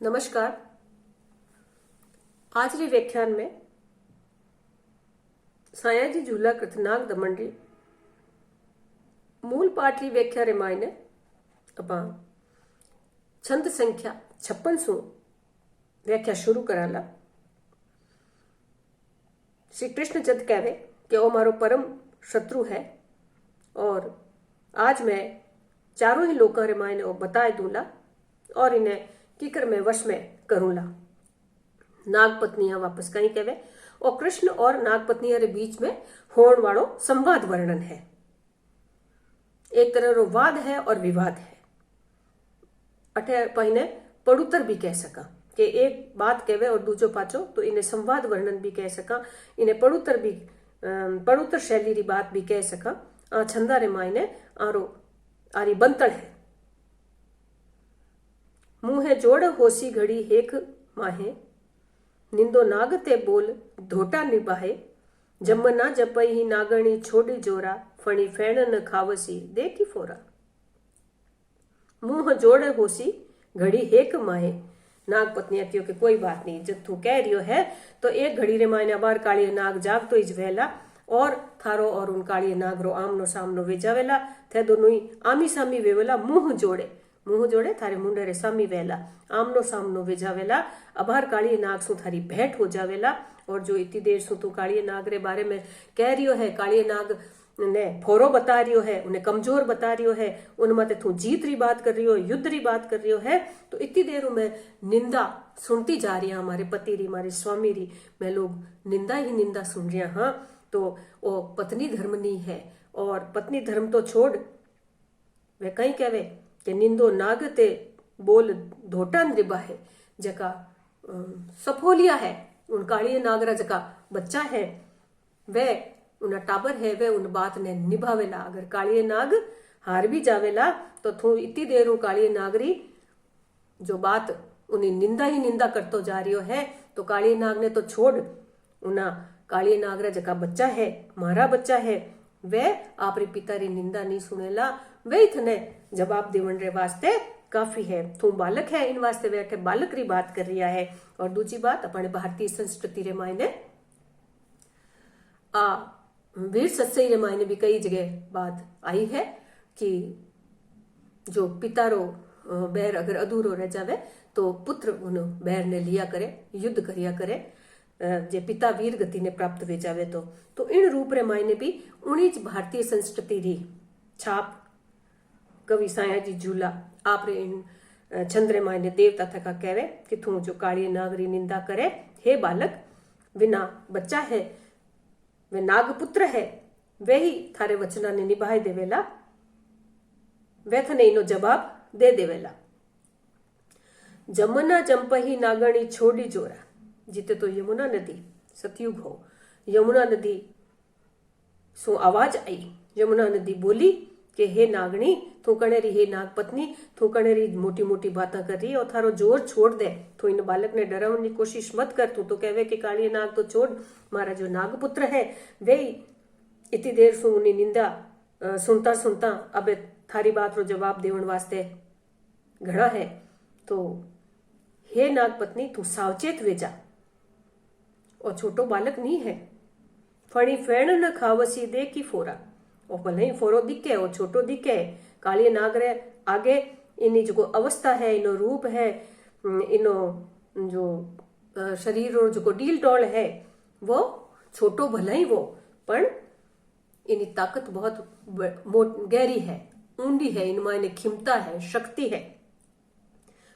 नमस्कार। आज रे व्याख्यान में सायाजी झूला कृतनाग दमन मूल पाठ री व्याख्या रे मायने अपा छंद संख्या 56 सु व्याख्या शुरू कराला। श्री कृष्ण जद कहवे कि ओ मारो परम शत्रु है और आज मैं चारों ही लोगों रे मायने ओ बताए दूंला और इन्हें किकर में वश में करूंला। नाग पत्नियां वापस कहीं कहवे और कृष्ण और नाग पत्नियां रे बीच में होण वालो संवाद वर्णन है। एक तरह रो वाद है और विवाद है। अठे पहिने पड़ुतर भी कह सका कि एक बात कहवे और दूजो पाचो, तो इन्हें संवाद वर्णन भी कह सका, इन्हें पड़ुतर शैली री बात भी कह सका। आ छंदा रे मायने आरी बंतड़ है। मुंहे जोड़ होसी घड़ी हेक माहे, निंदो नाग ते बोल धोटा निभाहे, जमना जपई ही नागणी छोड़ी जोरा, फणी फैण न खावसी देखी फोरा। मुंह जोड़े होसी घड़ी हेक माहे। नाग पत्नियां थियो कि कोई बात नहीं, जब तू कह रियो है तो एक घड़ी रे मायने बार काली नाग जाग तो इज वेला और थारो और उन काली नाग रो आमनो सामनो वेजावेला, थे दोनों ही आमी सामी वेवेला। मुंह जोड़े थारे मुंडे रे सामी वेला, आमनो सामनो वेजावेला, अबार काली नाग सु थारी भेंट हो जावेला। और जो इतनी देर सु तू काली नाग रे बारे में कह रियो है, काली नाग ने फोरो बता रियो है, उन्हें कमजोर बता रियो है, उन मते तू जीत री बात कर रियो, युद्ध री बात कर रियो है, तो इतनी देर में निंदा सुनती जा रही है हमारे पति री, हमारे स्वामी री। मैं लोग निंदा ही निंदा सुन रही। हाँ, तो वो पत्नी धर्म नहीं है और पत्नी धर्म तो छोड़, वे कहीं कहवे कि निंदो नाग ते बोल धोटा निभा है, जका सफोलिया है उन काली नागरा जका बच्चा है, वे उन टाबर है, वे उन बात ने निभावेला। अगर काली नाग हार भी जावेला तो तू इतनी देर उ काली नागरी जो बात उन्हें निंदा ही निंदा करतो जा रियो है, तो काली नाग ने तो छोड़, उना काली नागरा जका बच्चा है, मारा बच्चा है, वे आपरे पिता री निंदा नहीं सुनेला, वे थने जवाब देवन रे वास्ते काफी है। तू बालक है, इन वास्ते वे बालक री बात कर रिया है। और दूसरी बात, अपने भारतीय संस्कृति रे मायने वीर सत्सई रे मायने भी कई जगह बात आई है कि जो पिता रो बैर अगर अधूरो रह जावे तो पुत्र उन बैर ने लिया करे, युद्ध करिया करे, जे पिता वीर गति ने प्राप्त वे जावे तो इन रूप रे मायने भी उन्हीं भारतीय संस्कृति री छाप कवि सायाजी झूला आप रे इन चंद्र मायने देवता थका कहवे कि तू जो काली नागरी निंदा करे, हे बालक, विना बच्चा है, वे नागपुत्र है, वे ही थारे वचना ने निभाए देवेला, वे थने इनो जवाब दे देवेला। जमुना जंपही नागणी छोड़ी जोरा, जीते तो यमुना नदी सतयुग हो, यमुना नदी सो आवाज आई, यमुना नदी बोली कि हे नागणी, तू कणेरी, हे नाग पत्नी, तू कणेरी मोटी मोटी बातें कर रही और थारो जोर छोड़ दे। तो इन बालक ने डरावने की कोशिश मत कर, तू तो कहवे कि काली नाग तो छोड़, मारा जो नागपुत्र है वे इतनी देर सु उन्हें निंदा सुनता सुनता अब थारी बात रो जवाब देवन वास्ते घड़ा है। तो हे नाग पत्नी, तू सावचेत वेजा, और छोटो बालक नहीं है। फणी फैण न खावसी दे की फोरा, और भले ही फोरो दिखे और छोटो दिखे, काली नाग रे आगे इनी जो अवस्था है, इनो रूप है, इनो जो शरीर और जो डील डोल है, वो छोटो भले ही वो, पर इनी ताकत बहुत गहरी है, ऊंडी है, इनमें इन्हें खिमता है, शक्ति है।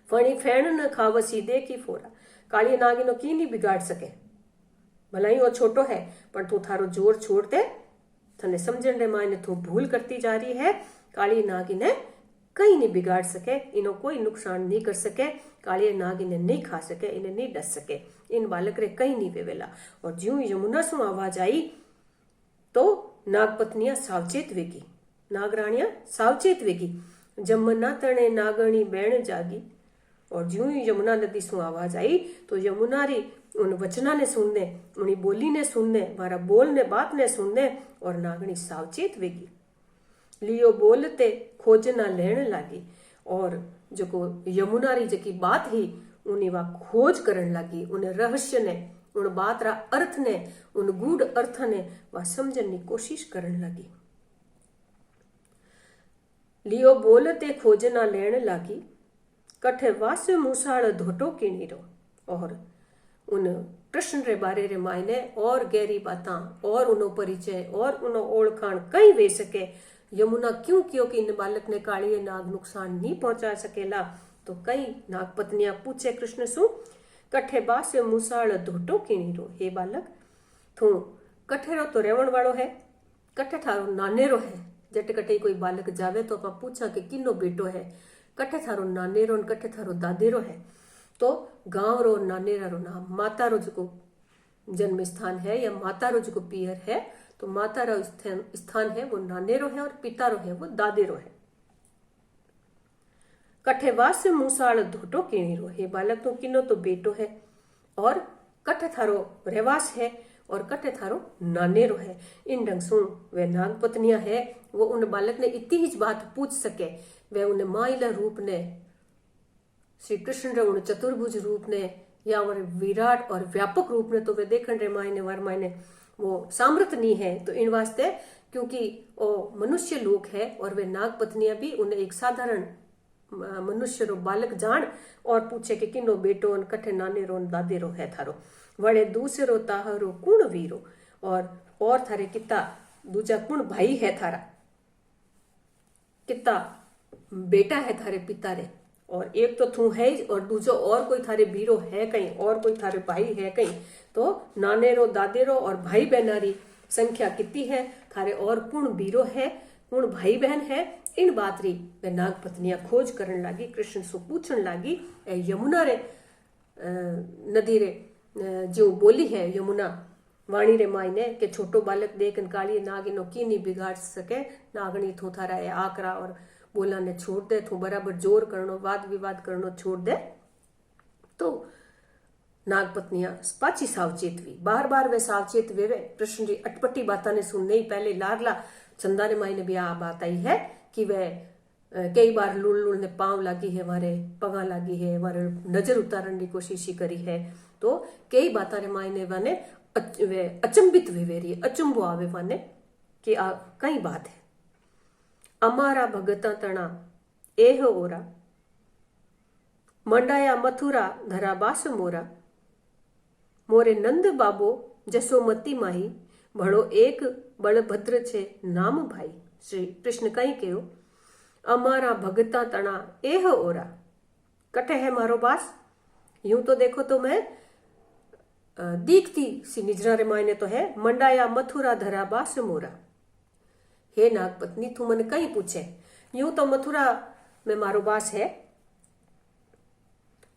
फणी फैण न खावसी दे की फोरा, काली नाग इनो की नहीं बिगाड़ सके, भला ही वो छोटो है, पर तू थारो जोर छोड़ दे, थने समझण रे मायने तू भूल करती जा रही है। काली नाग इन्हें कहीं नहीं बिगाड़ सके, इनो कोई नुकसान नहीं कर सके, काली नाग इन्हें नहीं खा सके, इन्हें नहीं डस सके, इन बालक रे कहीं नहीं वेवेला। और ज्यों यमुना सु आवाज आई तो नाग पत्नियां सावचेत वेगी, नागराणियां सावचेत वेगी। जमुना तणे नागणी बैण जागी, और ज्यों ही यमुना नदी सु आवाज आई तो यमुना री उन वचना ने सुनने, उनी बोली ने सुनने, मारा बोल ने बात ने सुनने, और नागणी सावचेत वेगी। लियो बोलते खोजना लेण लागी, और जो यमुना री जकी बात ही उन्हें वा खोज करण लगी, उन रहस्य ने, उन बात रा अर्थ ने, उन गूढ़ अर्थ ने वा समझण की कोशिश करण लगी। लियो बोलते खोजना लेण लागी, कठे वास मूसाड़ धोटो किणीरो। और उन कृष्ण रे बारे रे मायने और गहरी बातां और उनो परिचय और उनो ओळखाण कई वे सके। यमुना क्यों क्यों कि इन बालक ने कालिए नाग नुकसान नहीं पहुंचा सकेला। तो कई नाग पत्नियां पूछे कृष्ण सु, कठे बास मूसाड़ धोटो किणीरो। हे बालक, तू कठेरो तो रेवण वालो है, कठे थारो नानेरो है। जट कटे कोई बालक जावे तो अपा पूछा कि किनो बेटो है, कठे थारो नानेरो न कठे थारो दादेरो है। तो गांव रो नानेरा रो नाम, माता रो जो जन्म स्थान है या माता रो जो पियर है, तो माता रो स्थान है वो नानेरो है और पिता रो है वो दादेरो है। कठे वास मूसाड़ धोटो किणीरो। हे बालक, तो किनो तो बेटो है और कठे थारो रहवास है और कठे थारो नानेरो है। इन ढंग सु वे नाग पत्नियां है वो उन बालक ने इतनी ही बात पूछ सके। वे उन माइला रूप ने, श्री कृष्ण रे उन चतुर्भुज रूप ने या और विराट और व्यापक रूप ने तो वे देखण रे मायने वर मायने वो सामर्थ नहीं है। तो इन वास्ते क्योंकि वो मनुष्य लोक है और वे नाग पत्नियां भी उन्हें एक साधारण मनुष्य रो बालक जान और पूछे कि किनो बेटो न कठे नानेरो न दादेरो है थारो। वड़े दूसरो ताहरो कुण वीरो। और थारे किता दूजा कुण भाई है थारा, किता बेटा है थारे पिता रे। और एक तो तू है और दूजो और कोई थारे बीरो है कहीं और कोई थारे भाई है कहीं। तो नानेरो दादेरो और भाई बहनारी संख्या कितनी है थारे और कुण बीरो है, कुण भाई बहन है। इन बात री वे नाग पत्नियां खोज करन लागी, कृष्ण से पूछन लागी। यमुना रे नदी रे जो बोली है यमुना वाणी रे मायने के छोटो बालक देखन काली नागिनो की नहीं बिगाड़ सके। नागनी थू थारा ए आकरा और बोला ने छोड़ दे, तू बराबर जोर करनो वाद विवाद करनो छोड़ दे। तो नाग पत्नियां पाची सावचेत हुई, बार बार वे सावचेत वे कृष्ण की अटपटी बाता ने सुनने ही पहले लारला चंदा रे मायने भी आ बात आई है कि वे कई बार लुल लुल ने पांव लागी है, मारे पगा लागी है, मारे नजर उतारने की कोशिश ही करी है। तो कई बाता रे मायने वाने वे अचंबित वे वेरी अचंबो आवे वाने कि आ कई बात है। अमारा भगता तना एह ओरा, मंडाया मथुरा धरा बास मोरा। मोरे नंद बाबो जसोमती माही, भड़ो एक बलभद्र छे नाम भाई। श्री कृष्ण कई कहो, अमारा भगता तना एह ओरा, कटे है मारो बास। यूं तो देखो तो मैं दीखती सी निजरा रे मायने तो है, मंडाया मथुरा धरा बास मोरा। हे नाग पत्नी, तू मन कहीं पूछे, यूं तो मथुरा में मारो बास है,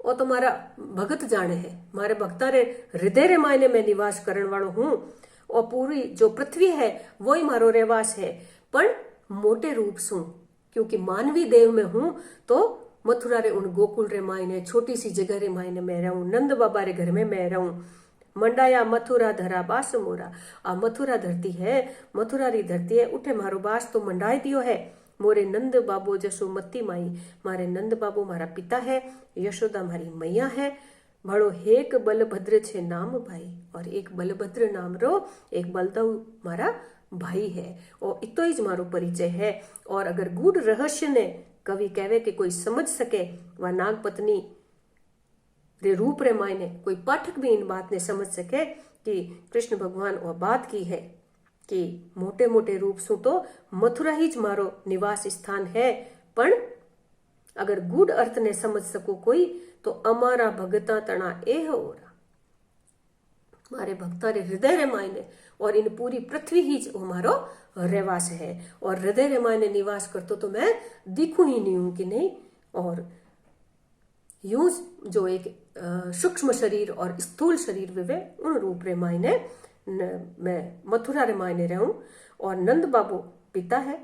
वो तो मारा भगत जाने है, मारे भक्ता रे हृदय रे मायने में निवास करण वालो हूं। और पूरी जो पृथ्वी है वो ही मारो रहवास है, पर मोटे रूप सु, क्योंकि मानवी देव में हूं। तो मथुरा रे उन गोकुल रे मायने छोटी सी जगह रे मायने मैं रहूं, नंद बाबा रे घर में मैं रहूं। मंडाया मथुरा धरा बास मोरा। आ मथुरा धरती है, मथुरा री धरती है, उठे मारो बास तो मंडाई दियो है। मोरे नंद बाबो जसोमती माई, मारे नंद बाबू मारा पिता है, यशोदा मारी मैया है। भड़ो हेक बलभद्र छे नाम भाई, और एक बलभद्र नाम रो एक बलदेव मारा भाई है। और इतो ही मारो परिचय है। और अगर गूढ़ रहस्य ने कवि कहवे कि कोई समझ सके, वह नाग पत्नी रे रूप रे मायने कोई पाठक भी इन बात ने समझ सके कि कृष्ण भगवान वह बात की है कि मोटे मोटे रूप सु तो मथुरा ही ज मारो निवास स्थान है। पण अगर गूढ़ अर्थ ने समझ सको कोई, तो अमारा भगता तना एह ओरा, मारे भक्ता रे हृदय रे मायने और इन पूरी पृथ्वी ही ज मारो रहवास है। और हृदय रे मायने निवास करतो तो मैं दिखूं ही नहीं हूं कि नहीं। और यूं जो एक सूक्ष्म शरीर और स्थूल शरीर वे उन रूप रे मायने मैं मथुरा रे मायने रहूं। और नंद बाबू पिता है,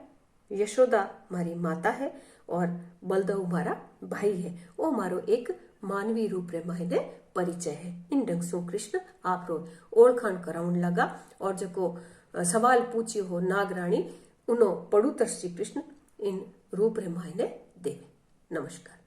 यशोदा मारी माता है और बलदेव मारा भाई है। वो मारो एक मानवी रूप रे मायने परिचय है। इन ढंग से कृष्ण आप रो ओळखाण कराउन लगा। और जो सवाल पूछियो हो नागराणी, उनो पड़ू तर श्री कृष्ण इन रूप रे मायने देवे। नमस्कार।